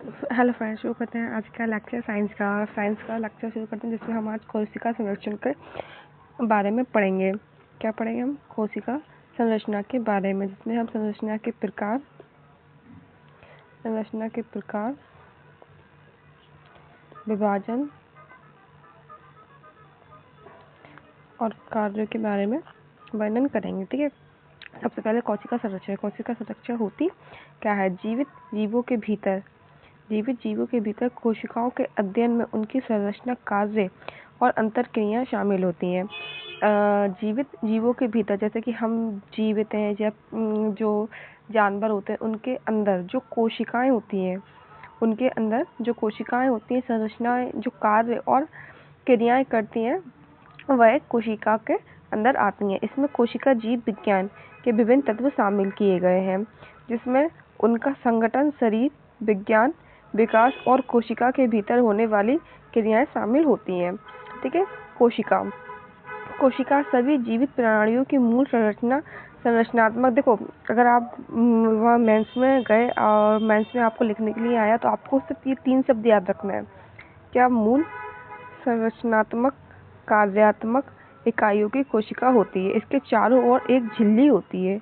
Hello friends, शुरू करते हैं आज का लेक्चर साइंस का लेक्चर शुरू करते हैं, जिसमें हम आज कोशिका संरक्षण के बारे में पढ़ेंगे। क्या पढ़ेंगे हम? कोशिका संरचना के बारे में, जिसमें हम संरचना के प्रकार, विभाजन और कार्यों के बारे में वर्णन करेंगे। ठीक है। सबसे पहले कोशिका संरचना होती क्या है? जीवित जीवों के भीतर कोशिकाओं के अध्ययन में उनकी संरचना, कार्य और अंतरक्रियाएं शामिल होती हैं। जीवित जीवों के भीतर, जैसे कि हम जीवित हैं या जो जानवर होते हैं, उनके अंदर जो कोशिकाएं होती हैं, संरचनाएं जो कार्य और क्रियाएं करती हैं, वह कोशिका के अंदर आती हैं। इसमें कोशिका जीव विज्ञान के विभिन्न तत्व शामिल किए गए हैं, जिसमें उनका संगठन, शरीर विज्ञान, विकास और कोशिका के भीतर होने वाली क्रियाएं शामिल होती हैं। ठीक है। कोशिका सभी जीवित प्राणियों की मूल संरचनात्मक। देखो, अगर आप वहाँ मेंस में गए और मेंस में आपको लिखने के लिए आया, तो आपको सिर्फ ये 3 शब्द याद रखना है। क्या? मूल संरचनात्मक कार्यात्मक इकाइयों की कोशिका होती है। इसके चारों ओर एक झिल्ली होती है।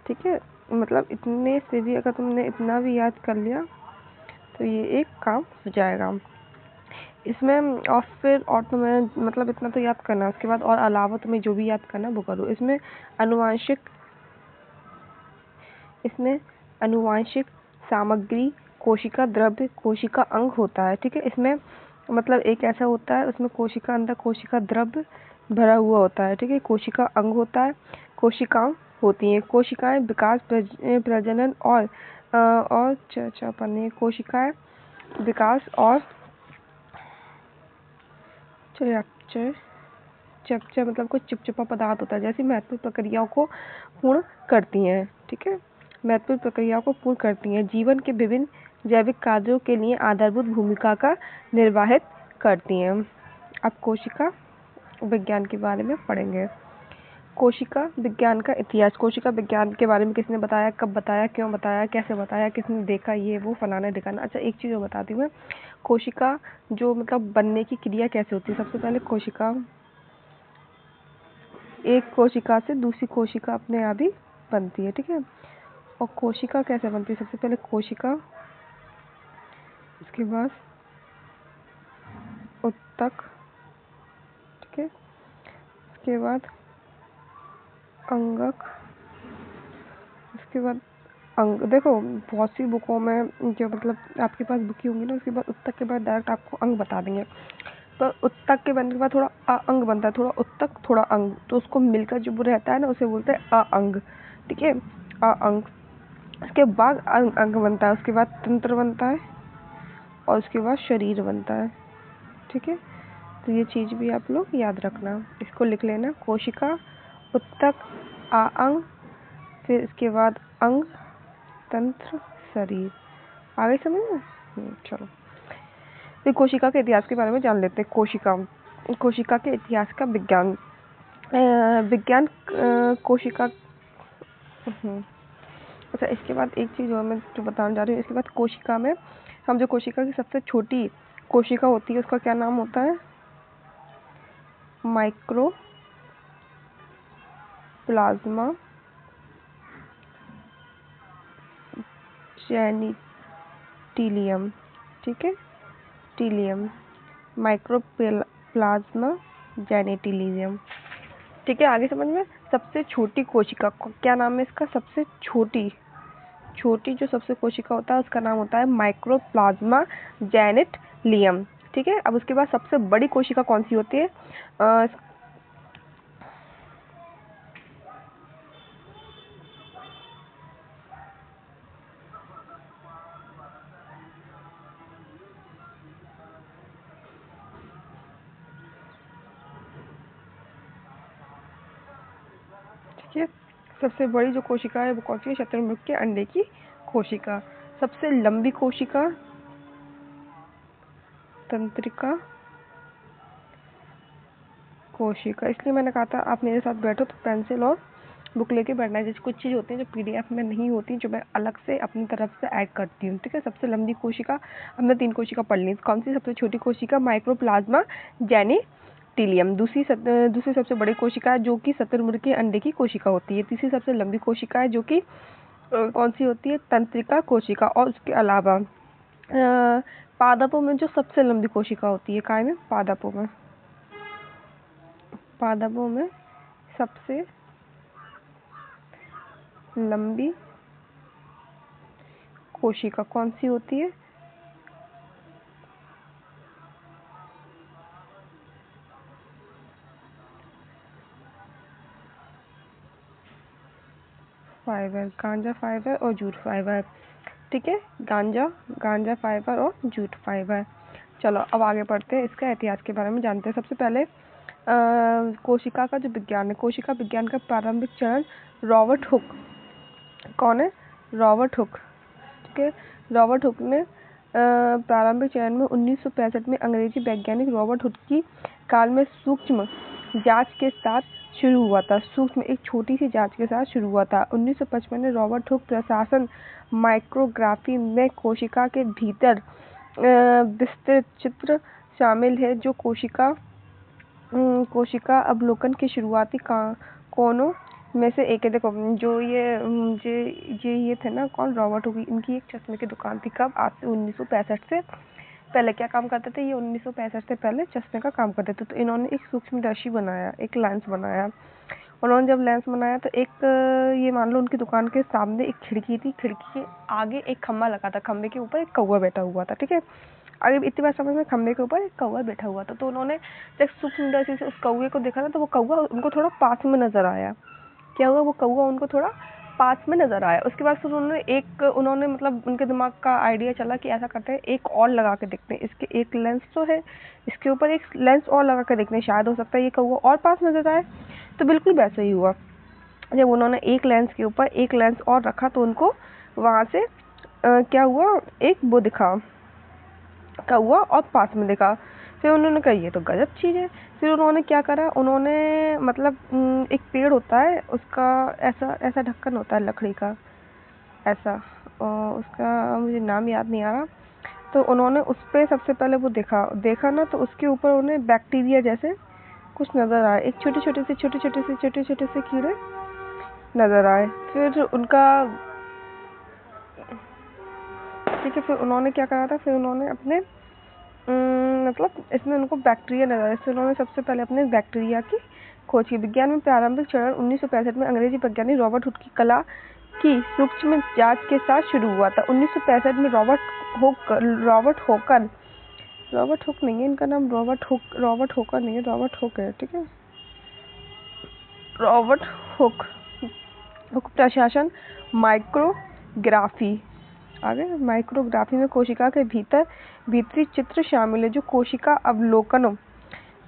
ठीक है। मतलब इतने से भी अगर तुमने इतना भी याद कर लिया तो ये एक काम हो जाएगा इसमें। और तुम्हें मतलब इतना तो याद करना, उसके बाद और अलावा तुम्हें जो भी याद करना वो करो। इसमें अनुवांशिक सामग्री, कोशिका द्रव्य, कोशिका अंग होता है। ठीक है। इसमें मतलब एक ऐसा होता है, उसमें कोशिका अंदर कोशिका द्रव्य भरा हुआ होता है। ठीक है। कोशिका अंग होता है, कोशिकाएं होती हैं। कोशिकाएं विकास, प्रजनन और चर्चा पढ़नी है। कोशिकाएं विकास और चर्चा मतलब कुछ चिपचिपा पदार्थ होता है, जैसी महत्वपूर्ण प्रक्रियाओं को पूर्ण करती हैं। ठीक है। जीवन के विभिन्न जैविक कार्यों के लिए आधारभूत भूमिका का निर्वाहित करती हैं। अब कोशिका विज्ञान के बारे में पढ़ेंगे। कोशिका विज्ञान का इतिहास। कोशिका विज्ञान के बारे में किसने बताया, कब बताया, क्यों बताया, कैसे बताया, किसने देखा, ये वो फलाना दिखाना। अच्छा, एक चीज़ और बताती हूँ मैं। कोशिका जो मतलब बनने की क्रिया कैसे होती है। सबसे पहले एक कोशिका से दूसरी कोशिका अपने आप ही बनती है। ठीक है। और कोशिका कैसे बनती है? सबसे पहले कोशिका, उसके बाद उत्तक, ठीक है, उसके बाद अंगक, उसके बाद अंग। देखो, बहुत सी बुकों में जो मतलब आपके पास बुकी होंगी ना, उसके बाद उत्तक के बाद डायरेक्ट आपको अंग बता देंगे। तो उत्तक के बनने के बाद थोड़ा अंग बनता है, थोड़ा उत्तक थोड़ा अंग, तो उसको मिलकर जो रहता है ना, उसे बोलते हैं अंग। ठीक है। अंग। उसके बाद अंग बनता है, उसके बाद तंत्र बनता है और उसके बाद शरीर बनता है। ठीक है। तो ये चीज़ भी आप लोग याद रखना, इसको लिख लेना। कोशिका, उत्तक, अंग, फिर इसके बाद अंग, तंत्र, शरीर। आगे समझ में? चलो, फिर कोशिका के इतिहास के बारे में जान लेते हैं। कोशिका के इतिहास का विज्ञान कोशिका। अच्छा, इसके बाद एक चीज़ और मैं जो बताने जा रही हूँ। इसके बाद कोशिका में हम जो कोशिका की सबसे छोटी कोशिका होती है, उसका क्या नाम होता है? माइक्रोप्लाज्मा जेनिटिलियम। ठीक है। टीलियम, माइक्रोप्लाज्मा जेनिटिलियम। ठीक है। आगे समझ में। सबसे छोटी कोशिका क्या नाम है इसका? सबसे छोटी जो सबसे कोशिका होता है, उसका नाम होता है माइक्रोप्लाज्मा जेनिटिलियम। ठीक है। अब उसके बाद सबसे बड़ी कोशिका कौन सी होती है? ठीक है। सबसे बड़ी जो कोशिका है वो कौन सी है? शुतुरमुर्ग के अंडे की कोशिका। सबसे लंबी कोशिका तंत्रिका कोशिका। इसलिए मैंने कहा था आप मेरे साथ बैठो तो पेंसिल और बुक लेके पढ़ना है। जैसे कुछ चीज़ होती है जो PDF में नहीं होती, जो मैं अलग से अपनी तरफ से ऐड करती हूँ, ठीक है। सबसे लंबी कोशिका, अब मैं 3 कोशिका पढ़ ली। कौन सी सबसे छोटी कोशिका? माइक्रोप्लाज्मा जेनिटिलियम। दूसरी सबसे बड़ी कोशिका है जो कि शुतुरमुर्ग के अंडे की कोशिका होती है। तीसरी सबसे लंबी कोशिका है जो कि कौन सी होती है? तंत्रिका कोशिका। और उसके अलावा पादपों में जो सबसे लंबी कोशिका होती है, काय में? पादपों में सबसे लंबी कोशिका कौन सी होती है? फाइबर, गांजा फाइबर और जूट फाइबर, ठीक है। गांजा फाइबर और जूट फाइबर। चलो अब आगे बढ़ते हैं, इसका इतिहास के बारे में जानते हैं। सबसे पहले कोशिका का जो विज्ञान है, कोशिका विज्ञान का प्रारंभिक चरण रॉबर्ट हुक, कौन है? रॉबर्ट हुक, ठीक है। रॉबर्ट हुक ने प्रारंभिक चरण में 1965 में अंग्रेजी वैज्ञानिक रॉबर्ट हुक की काल में सूक्ष्म जांच के साथ शुरू हुआ था। एक छोटी सी जांच के साथ शुरू हुआ था। 1955 में रॉबर्ट हुक प्रशासन माइक्रोग्राफी में कोशिका के भीतर विस्तृत चित्र शामिल है, जो कोशिका अवलोकन के शुरुआती कोणों में से एक है। देखो जो ये थे ना, कौन? Robert Hooke. इनकी एक चश्मे की दुकान थी। कब? आज से 1965 से पहले क्या काम करते थे ये? 1965 से पहले चश्मे का काम करते थे। तो इन्होंने एक सूक्ष्मदर्शी बनाया, एक लेंस बनाया। उन्होंने जब लेंस बनाया तो एक ये मान लो उनकी दुकान के सामने एक खिड़की थी। खिड़की के आगे एक खम्भा लगा था। खम्भे के ऊपर एक कौवा बैठा हुआ था, ठीक है। आगे इतनी बात समझ में, खम्भे के ऊपर एक कौवा बैठा हुआ था। तो उन्होंने जब सूक्ष्मदर्शी से उस कौवे को देखा ना, तो वो कौवा उनको थोड़ा पास में नजर आया। क्या हुआ? वो कौवा उनको थोड़ा पास में नजर आया। उसके बाद फिर उन्होंने मतलब उनके दिमाग का आइडिया चला कि ऐसा करते हैं, एक और लगा के देखते हैं। इसके एक लेंस तो है, इसके ऊपर एक लेंस और लगा के देखते हैं, शायद हो सकता है ये कौवा और पास नजर आए। तो बिल्कुल वैसा ही हुआ। जब उन्होंने एक लेंस के ऊपर एक लेंस और रखा तो उनको वहां से क्या हुआ? एक वो दिखा, कौवा, और पास में दिखा। फिर उन्होंने कहा ये तो गजब चीज़ है। फिर उन्होंने क्या करा? उन्होंने मतलब एक पेड़ होता है, उसका ऐसा ढक्कन होता है लकड़ी का, ऐसा, और उसका मुझे नाम याद नहीं आ रहा। तो उन्होंने उस पर सबसे पहले वो देखा ना, तो उसके ऊपर उन्हें बैक्टीरिया जैसे कुछ नज़र आए। एक छोटे से कीड़े नज़र आए। फिर उनका, ठीक है, फिर उन्होंने क्या करा था? फिर उन्होंने अपने मतलब इसमें उनको बैक्टीरिया नजर आया। इससे उन्होंने सबसे पहले अपने बैक्टीरिया की खोज की। विज्ञान में प्रारंभिक चरण 1965 में अंग्रेजी वैज्ञानिक रॉबर्ट हुक की कला की सूक्ष्म जांच के साथ शुरू हुआ था। 1965 में रॉबर्ट हुक नहीं है इनका नाम, रॉबर्ट होकर नहीं है, रॉबर्ट हुक है, ठीक है। रॉबर्ट हुक प्रशासन माइक्रोग्राफी, आगे माइक्रोग्राफी में कोशिका के भीतरी चित्र शामिल है, जो कोशिका अवलोकनों,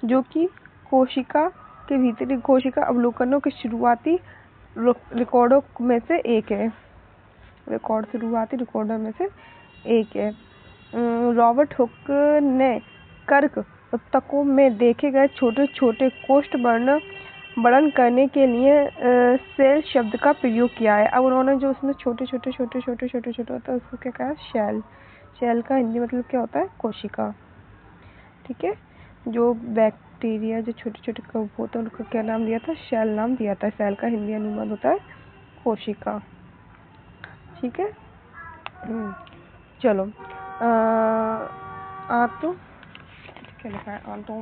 जो कि कोशिका के भीतरी कोशिका अवलोकनों के शुरुआती रिकॉर्डों में से एक है। शुरुआती रिकॉर्डों में से एक है। रॉबर्ट हुक ने कर्क ऊतकों में देखे गए छोटे छोटे कोष्ठ वर्णन करने के लिए सेल शब्द का प्रयोग किया है। अब उन्होंने जो उसमें छोटे छोटे होता है उसको क्या कहा? शेल का हिंदी मतलब क्या होता है? कोशिका, ठीक है। जो बैक्टीरिया जो छोटे छोटे होते हैं उनको क्या नाम दिया था? शेल नाम दिया था। सेल का हिंदी अनुवाद होता है कोशिका, ठीक है। चलो आंटो, क्या लिखा है? आंटो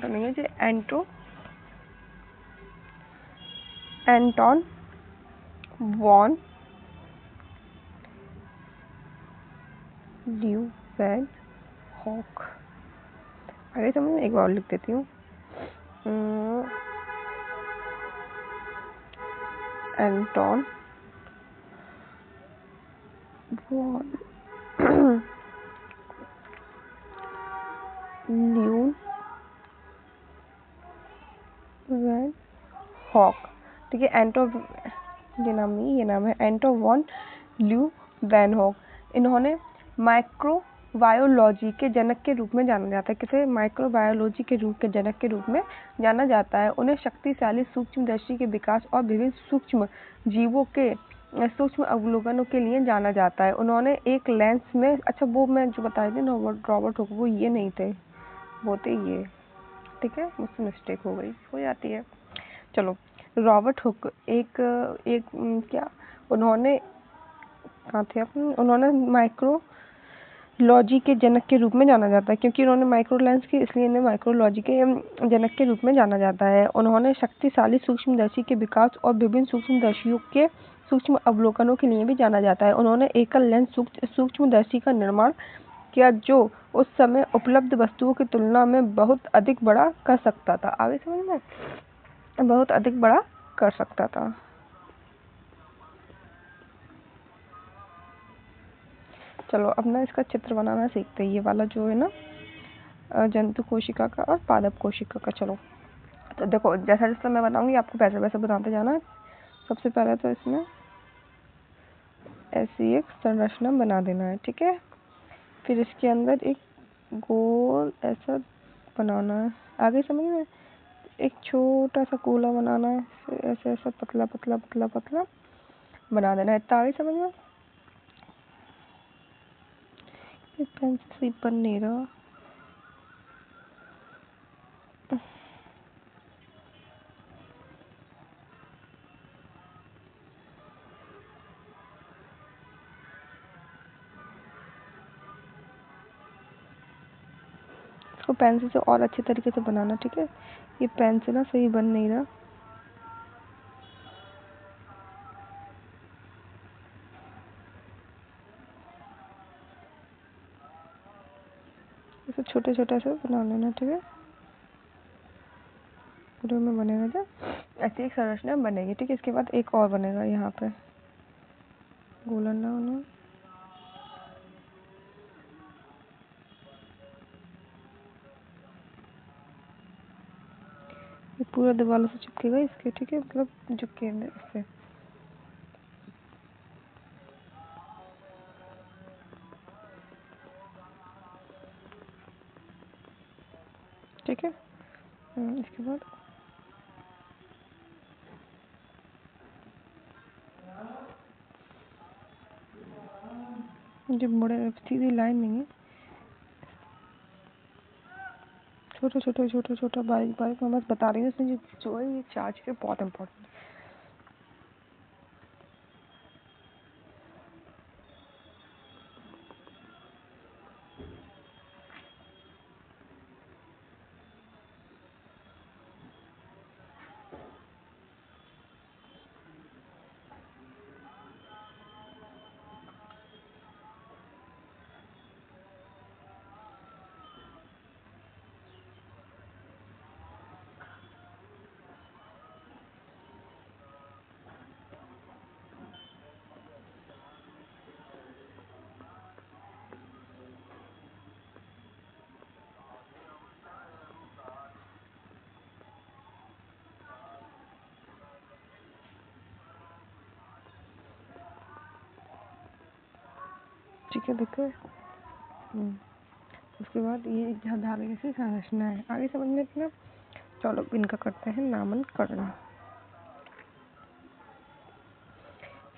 नहीं है, जो एंटोन वॉन ल्यूवेनहॉक। आगे समझ में, एक बार लिख देती हूँ। एंटोन वॉन ल्यूवेनहॉक, ठीक है। ये नाम है एंटो वॉन ल्यूवेनहॉक। इन्होंने माइक्रोबायोलॉजी के जनक के रूप में जाना जाता है। किसे माइक्रोबायोलॉजी के रूप के जनक के रूप में जाना जाता है। उन्हें शक्तिशाली सूक्ष्मदर्शी के विकास और विभिन्न सूक्ष्म जीवों के सूक्ष्म अवलोकनों के लिए जाना जाता है। उन्होंने एक लेंस में, अच्छा वो मैं जो बताई थी ना रॉबर्ट हुक, वो ये नहीं थे, वो थे ये, ठीक है, मुझसे मिस्टेक हो गई, हो जाती है। चलो, रॉबर्ट हुक एक एक क्या, उन्होंने कहाँ थे अपन, उन्होंने माइक्रोलॉजी के जनक के रूप में जाना जाता है क्योंकि उन्होंने माइक्रो लेंस की, इसलिए इन्हें माइक्रोलॉजी के जनक के रूप में जाना जाता है। उन्होंने शक्तिशाली सूक्ष्मदर्शी के विकास और विभिन्न सूक्ष्मदर्शियों के सूक्ष्म अवलोकनों के लिए भी जाना जाता है। उन्होंने एकल लेंस सूक्ष्मदर्शी का निर्माण किया जो उस समय उपलब्ध वस्तुओं की तुलना में बहुत अधिक बड़ा कर सकता था। आगे समझ में, बहुत अधिक बड़ा कर सकता था। चलो अब ना इसका चित्र बनाना सीखते हैं, ये वाला जो है ना जंतु कोशिका का और पादप कोशिका का। चलो तो देखो, जैसा जैसा मैं बनाऊंगी आपको वैसे वैसे बनाते जाना। सबसे पहले तो इसमें ऐसी एक संरचना बना देना है, ठीक है। फिर इसके अंदर एक गोल ऐसा बनाना है, आगे समझ में, एक छोटा सा गोला बनाना है, फिर ऐसे ऐसा पतला पतला पतला पतला बना देना है। इतना आगे समझ में। ये पेंसिल से बन नहीं रहा। इसको पेंसिल से और अच्छे तरीके से बनाना, ठीक है। ये पेन से ना सही बन नहीं रहा। इसे छोटे छोटे से बना लेना, ठीक है। पूरे में बनेगा जब ऐसी एक संरचना बनेगी, ठीक है। इसके बाद एक और बनेगा यहाँ पे, गोला ना होना, ये पूरा दीवार से चिपकेगा इसके, ठीक है, मतलब जो केंद्र इससे, ठीक है। इसके बाद जो मुड़े सीधी लाइन नहीं है, छोटा छोटा छोटा छोटा बारीक बारीक, मैं बस बता रही हूँ इसमें जो है ये चार्ज के बहुत इम्पोर्टेंट। ठीक है, देखो। उसके बाद ये धागे जैसी संरचना है, आगे समझने के लिए। चलो इनका करते हैं नामकरण।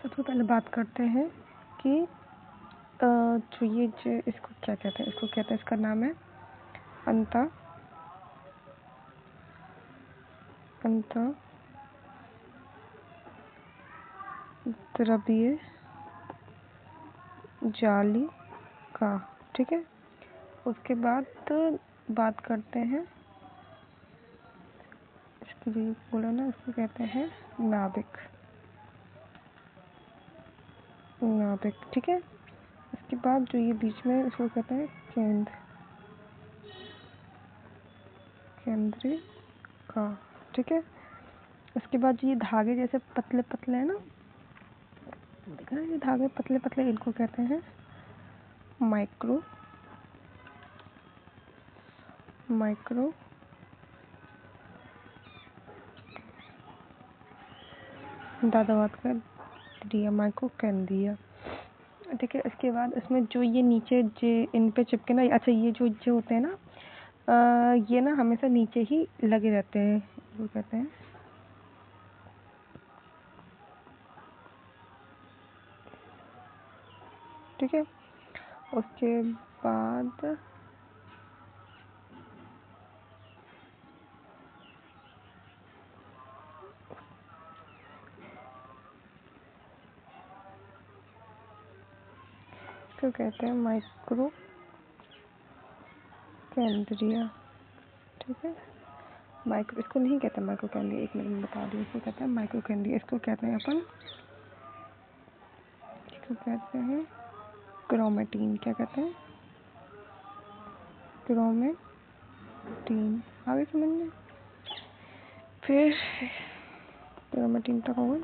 सबसे पहले बात करते हैं कि जो ये जो इसको क्या कहते हैं, इसको कहते हैं, इसका नाम है अंतःद्रव्यीय जालिका, ठीक है। उसके बाद बात करते हैं इसकी जो बोला ना, इसको कहते हैं नाभिक, ठीक है। इसके बाद जो ये बीच में, इसको कहते हैं केंद्रिका, ठीक है। उसके बाद ये धागे जैसे पतले पतले है ना, देख रहे हैं ये धागे पतले पतले, इनको कहते हैं माइक्रो दादा बात कर दिया, माइक्रो कैंडिया। ठीक है। इसके बाद इसमें जो ये नीचे इन पे चिपके ना, अच्छा ये जो जो होते हैं ना, ये ना हमेशा नीचे ही लगे रहते हैं, वो कहते हैं। ठीक है। उसके बाद इसको कहते हैं माइक्रो कैंड्रिया। ठीक है। माइक्रो, इसको नहीं कहते माइक्रो कैंड्रिया, एक मिनट में बता दूँ। इसको कहते हैं माइक्रो कैंड्रिया। इसको कहते हैं अपन, इसको कहते हैं क्रोमेटीन। क्या कहते हैं? क्रोमेटीन। आगे समझ में। फिर क्रोमेटीन तक होगा।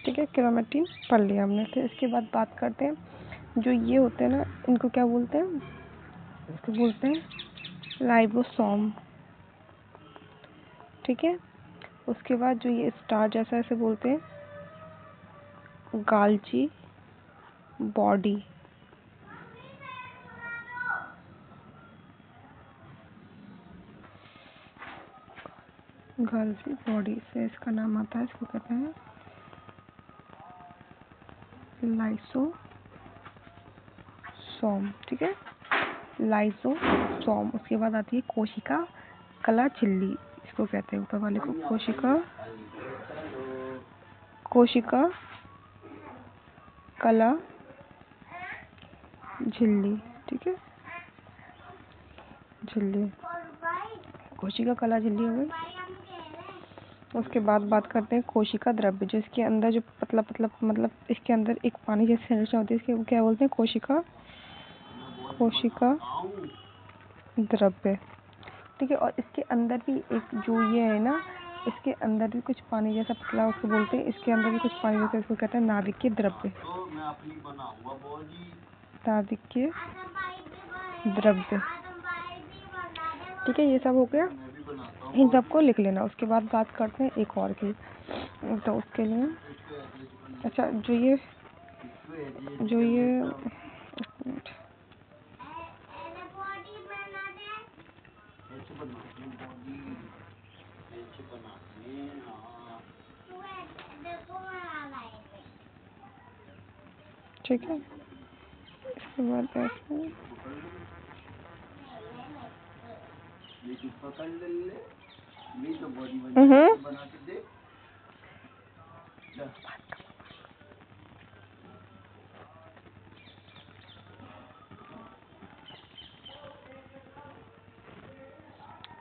ठीक है, क्रोमेटीन पढ़ लिया हमने। फिर इसके बाद बात करते हैं जो ये होते हैं ना, इनको क्या बोलते हैं? इसको बोलते हैं राइबोसोम। ठीक है। उसके बाद जो ये स्टार जैसा ऐसे बोलते हैं गाल्जी बॉडी। गाल्जी बॉडी से इसका नाम आता है, इसको कहते हैं लाइसोसोम। ठीक है, लाइसोसोम। उसके बाद आती है कोशिका कला झिल्ली। इसको कहते हैं ऊपर वाले को कोशिका कला झिल्ली। ठीक है, झिल्ली, कोशिका कला झिल्ली हो गई। उसके बाद बात करते हैं कोशिका द्रव्य, जो इसके अंदर जो पतला पतला, मतलब इसके अंदर एक पानी जैसी संरचना होती है, इसके क्या बोलते हैं? कोशिका द्रव्य। ठीक है। और इसके अंदर भी एक जो ये है ना, इसके अंदर भी कुछ पानी जैसा पतला, उसको बोलते हैं, इसके अंदर भी कुछ पानी जैसा, इसको कहते हैं नाभिकीय द्रव्य। नाभिकीय द्रव्य। ठीक है, ये सब हो गया, इन सबको लिख लेना। उसके बाद बात करते हैं एक और की, तो उसके लिए अच्छा जो ये ठीक है। इसके बाद ऐसे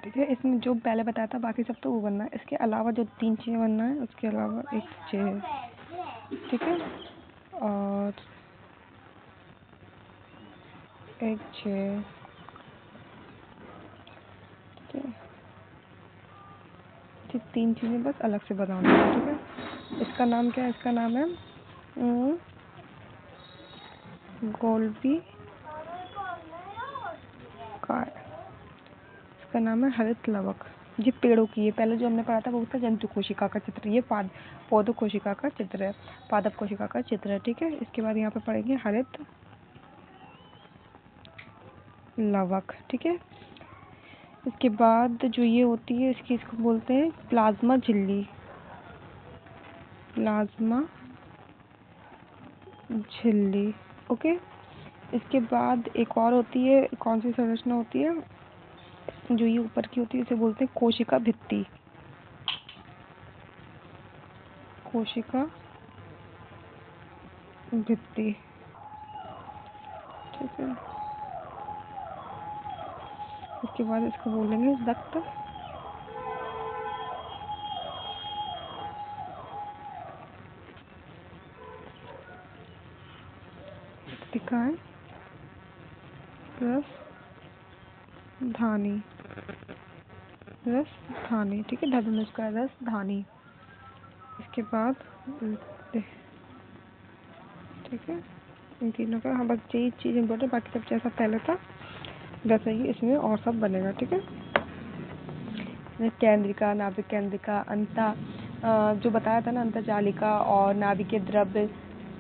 ठीक है। इसमें जो पहले बताया था, बाकी सब तो वो बनना है। इसके अलावा जो 3 चीज़ें बनना है, उसके अलावा एक चीज़, ठीक है, और एक चीज़, ठीक है। 3 चीज़ें बस अलग से बताना है। ठीक है। इसका नाम क्या है? इसका नाम है गोल्बी कार। इसका नाम है हरित लवक। ये पेड़ों की है। पहले जो हमने पढ़ा था वो था जंतु कोशिका का चित्र, ये पौध कोशिका का चित्र है, पादप कोशिका का चित्र है। ठीक है। इसके बाद यहाँ पे पढ़ेंगे हरित लवक। ठीक है। इसके बाद जो ये होती है, इसको बोलते हैं प्लाज्मा झिल्ली। प्लाज्मा झिल्ली। ओके। इसके बाद एक और होती है, कौन सी संरचना होती है? जो ये ऊपर की होती है, इसे बोलते हैं कोशिका भित्ति। कोशिका भित्ति। ठीक है। इसके बाद इसको बोलेंगे रक्त रक्तिकाएं रसधानी। ठीक है, धनुष का रसधानी। इसके बाद ठीक है, इन तीनों का, हाँ बस यही चीज़ इम्पोर्टेंट, बाकी सब जैसा पहले था वैसे ही इसमें और सब बनेगा। ठीक है, केंद्रिका, नाभिक केंद्रिका, अंता जो बताया था ना, अंतर्जालिका और नाभिकीय द्रव्य,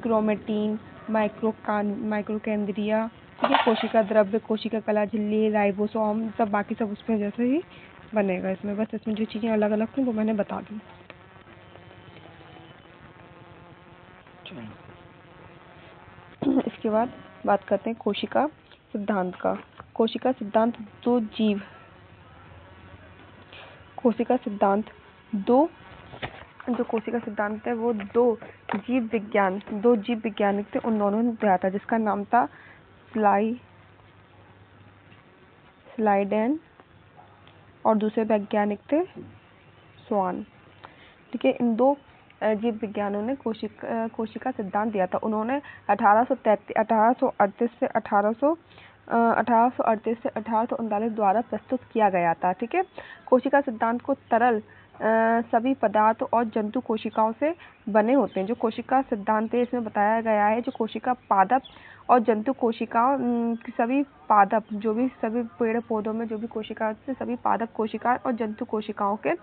क्रोमेटीन, माइक्रोकेंद्रिया, ठीक है, कोशिका द्रव्य, कोशिका कला झिल्ली, राइबोसोम, सब बाकी सब उसमें जैसे ही बनेगा इसमें। बस इसमें जो चीज़ें अलग अलग थी वो मैंने बता दी। इसके बाद बात करते हैं कोशिका सिद्धांत का। कोशिका सिद्धांत दो जीव, कोशिका सिद्धांत दो, जो कोशिका सिद्धांत है वो दो जीव वैज्ञानिक थे, उन दोनों ने दिया था, जिसका नाम था स्लाइडेन और दूसरे वैज्ञानिक थे स्वान। ठीक है, इन दो जीव विज्ञानों ने कोशिका सिद्धांत दिया था। उन्होंने 1838 से 1839 द्वारा प्रस्तुत किया गया था। ठीक है, कोशिका सिद्धांत को तरल सभी पदार्थ और जंतु कोशिकाओं से बने होते हैं। जो कोशिका सिद्धांत है इसमें बताया गया है जो कोशिका पादप और जंतु कोशिकाओं सभी पादप, जो भी सभी पेड़ पौधों में जो भी कोशिका से सभी पादप कोशिकाएं और जंतु कोशिकाओं के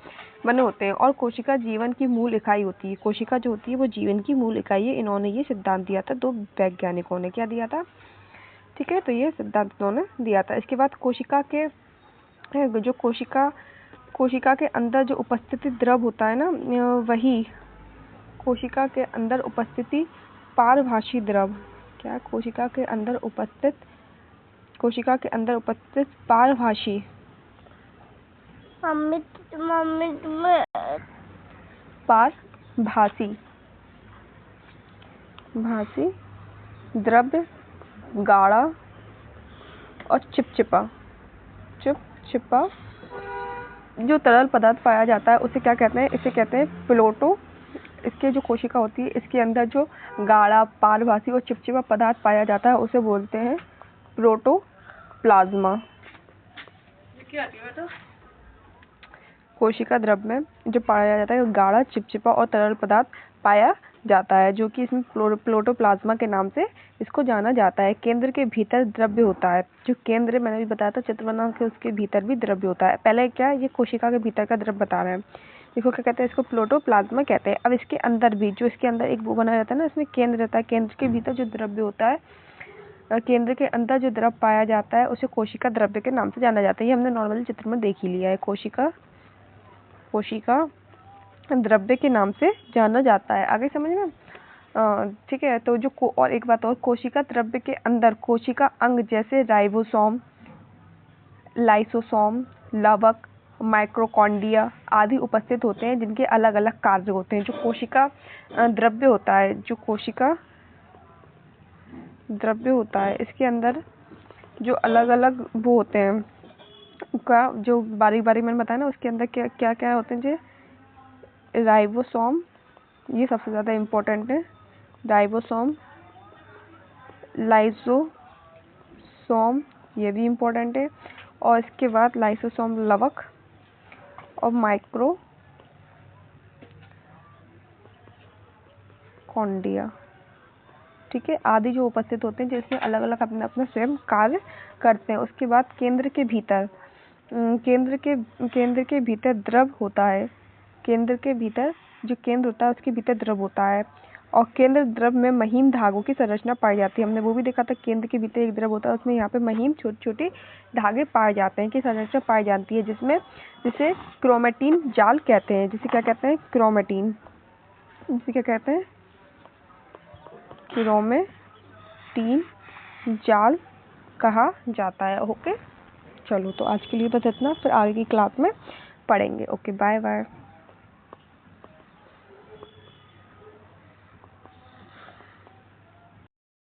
बने होते हैं, और कोशिका जीवन की मूल इकाई होती है। कोशिका जो होती है वो जीवन की मूल इकाई है। इन्होंने ये सिद्धांत दिया था, दो वैज्ञानिकों ने क्या दिया था। ठीक है, तो ये सिद्धांत इन्होंने दिया था। इसके बाद कोशिका के जो कोशिका के अंदर जो उपस्थिति द्रव होता है ना, वही कोशिका के अंदर उपस्थिति पारभासी द्रव, क्या कोशिका के अंदर उपस्थित पारभासी भासी द्रव्य, गाढ़ा और चिपचिपा जो तरल पदार्थ पाया जाता है उसे क्या कहते हैं, इसे कहते हैं प्लोटो। इसके जो कोशिका होती है इसके अंदर जो गाढ़ा, पारभासी और चिपचिपा पदार्थ पाया जाता है उसे बोलते हैं प्रोटोप्लाज्मा। कोशिका द्रव में जो पाया जाता है गाढ़ा, चिपचिपा और तरल पदार्थ पाया जाता है, जो कि इसमें प्रोटोप्लाज्मा के नाम से इसको जाना जाता है। केंद्र के भीतर द्रव्य होता है, जो केंद्र मैंने भी बताया था चित्र बना के, उसके भीतर भी द्रव्य होता है। पहले क्या है, ये कोशिका के भीतर का द्रव्य बता रहे हैं, इसको क्या कहते हैं, इसको प्रोटोप्लाज्मा कहते हैं। अब इसके अंदर भी जो इसके अंदर एक वो बना रहता है ना, इसमें केंद्र रहता है, केंद्र के भीतर जो द्रव्य होता है, केंद्र के अंदर जो द्रव पाया जाता है उसे कोशिका द्रव्य के नाम से जाना जाता है। ये हमने नॉर्मली चित्र में देख ही लिया है, कोशिका द्रव्य के नाम से जाना जाता है। आगे समझ में। ठीक है, तो और एक बात और, कोशिका द्रव्य के अंदर कोशिका अंग जैसे राइबोसोम, लाइसोसोम, लवक, माइक्रोकॉन्ड्रिया आदि उपस्थित होते हैं, जिनके अलग अलग कार्य होते हैं। जो कोशिका द्रव्य होता है, इसके अंदर जो अलग अलग वो होते हैं का जो बारी बारी मैंने बताया ना, उसके अंदर क्या क्या होते हैं, जो राइबोसोम, ये सबसे ज़्यादा इम्पोर्टेंट है, राइबोसोम, लाइसोसोम, ये भी इम्पोर्टेंट है, और इसके बाद लाइसोसोम, लवक और माइक्रोकॉन्ड्रिया, ठीक है, आदि जो उपस्थित होते हैं, जिसमें अलग अलग अपना अपना स्वयं कार्य करते हैं। उसके बाद केंद्र के भीतर द्रव होता है, केंद्र के भीतर जो केंद्र होता है उसके भीतर द्रव होता है, और केंद्र द्रव में महीन धागों की संरचना पाई जाती है। हमने वो भी देखा था, केंद्र के भीतर एक द्रव होता है, उसमें यहाँ पे महीन छोटे छोटे धागे पाए जाते हैं, की संरचना पाई जाती है, जिसे क्रोमेटीन जाल कहते हैं। जिसे क्या कहते हैं, क्रोमेटीन जाल कहा जाता है। ओके, चलो तो आज के लिए बस इतना, फिर आगे की क्लास में पढ़ेंगे। Okay, bye bye.